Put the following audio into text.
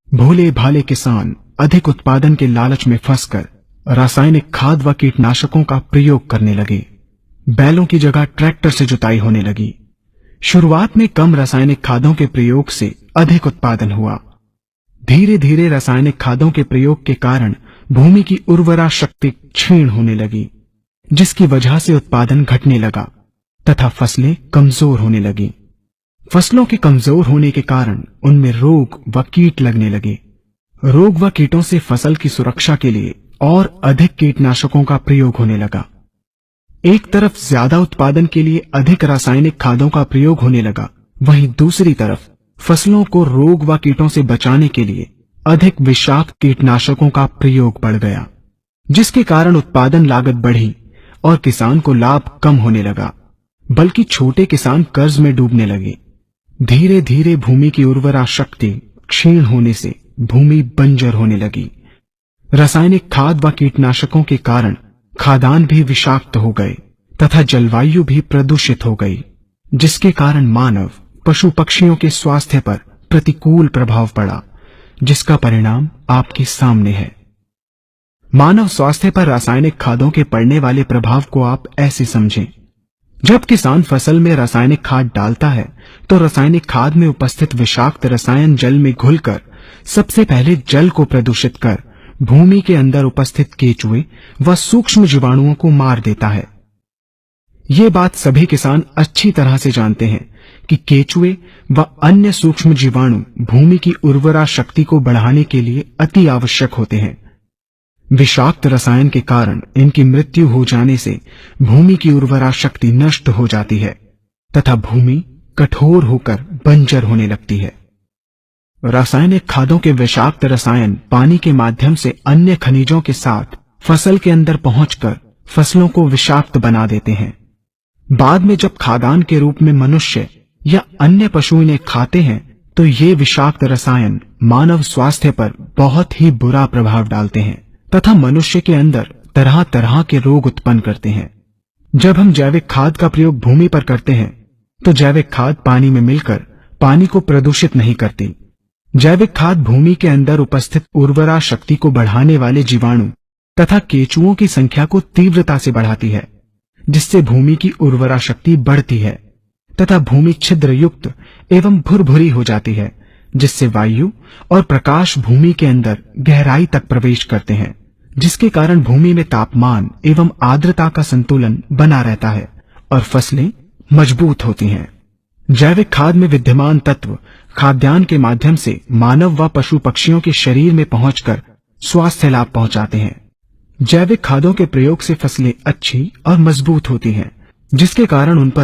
भोले भाले किसान अधिक उत्पादन के लालच में फंसकर रासायनिक खाद व कीटनाशकों का प्रयोग करने लगे। बैलों की जगह ट्रैक्टर से जुताई होने लगी। शुरुआत में कम रासायनिक खादों के प्रयोग से अधिक उत्पादन हुआ। धीरे धीरे रासायनिक खादों के प्रयोग के कारण भूमि की उर्वरा शक्ति क्षीण होने लगी, जिसकी वजह से उत्पादन घटने लगा तथा फसलें कमजोर होने लगी। फसलों के कमजोर होने के कारण उनमें रोग व कीट लगने लगे। रोग व कीटों से फसल की सुरक्षा के लिए और अधिक कीटनाशकों का प्रयोग होने लगा। एक तरफ ज्यादा उत्पादन के लिए अधिक रासायनिक खादों का प्रयोग होने लगा, वहीं दूसरी तरफ फसलों को रोग व कीटों से बचाने के लिए अधिक विषाक्त कीटनाशकों का प्रयोग बढ़ गया, जिसके कारण उत्पादन लागत बढ़ी और किसान को लाभ कम होने लगा, बल्कि छोटे किसान कर्ज में डूबने लगे। धीरे धीरे भूमि की उर्वरा शक्ति क्षीण होने से भूमि बंजर होने लगी। रासायनिक खाद व कीटनाशकों के कारण खाद्यान्न भी विषाक्त हो गए तथा जलवायु भी प्रदूषित हो गई, जिसके कारण मानव पशु पक्षियों के स्वास्थ्य पर प्रतिकूल प्रभाव पड़ा, जिसका परिणाम आपके सामने है। मानव स्वास्थ्य पर रासायनिक खादों के पड़ने वाले प्रभाव को आप ऐसे समझें। जब किसान फसल में रासायनिक खाद डालता है तो रासायनिक खाद में उपस्थित विषाक्त रसायन जल में घुलकर सबसे पहले जल को प्रदूषित कर भूमि के अंदर उपस्थित केचुए व सूक्ष्म जीवाणुओं को मार देता है। ये बात सभी किसान अच्छी तरह से जानते हैं कि केचुए व अन्य सूक्ष्म जीवाणु भूमि की उर्वरा शक्ति को बढ़ाने के लिए अति आवश्यक होते हैं। विषाक्त रसायन के कारण इनकी मृत्यु हो जाने से भूमि की उर्वरा शक्ति नष्ट हो जाती है तथा भूमि कठोर होकर बंजर होने लगती है। रासायनिक खादों के विषाक्त रसायन पानी के माध्यम से अन्य खनिजों के साथ फसल के अंदर पहुंचकर फसलों को विषाक्त बना देते हैं। बाद में जब खाद्यान्न के रूप में मनुष्य या अन्य पशु इन्हें खाते हैं तो ये विषाक्त रसायन मानव स्वास्थ्य पर बहुत ही बुरा प्रभाव डालते हैं तथा मनुष्य के अंदर तरह तरह के रोग उत्पन्न करते हैं। जब हम जैविक खाद का प्रयोग भूमि पर करते हैं तो जैविक खाद पानी में मिलकर पानी को प्रदूषित नहीं करती। जैविक खाद भूमि के अंदर उपस्थित उर्वरा शक्ति को बढ़ाने वाले जीवाणु तथा केचुओं की संख्या को तीव्रता से बढ़ाती है, जिससे भूमि की उर्वरा शक्ति बढ़ती है तथा भूमि छिद्र युक्त एवं भुरभुरी हो जाती है, जिससे वायु और प्रकाश भूमि के अंदर गहराई तक प्रवेश करते हैं, जिसके कारण भूमि में तापमान एवं आर्द्रता का संतुलन बना रहता है और फसलें मजबूत होती हैं। जैविक खाद में विद्यमान तत्व खाद्यान्न के माध्यम से मानव व पशु पक्षियों के शरीर में पहुंचकर स्वास्थ्य लाभ पहुंचाते हैं। जैविक खादों के प्रयोग से फसलें अच्छी और मजबूत होती हैं, जिसके कारण उन पर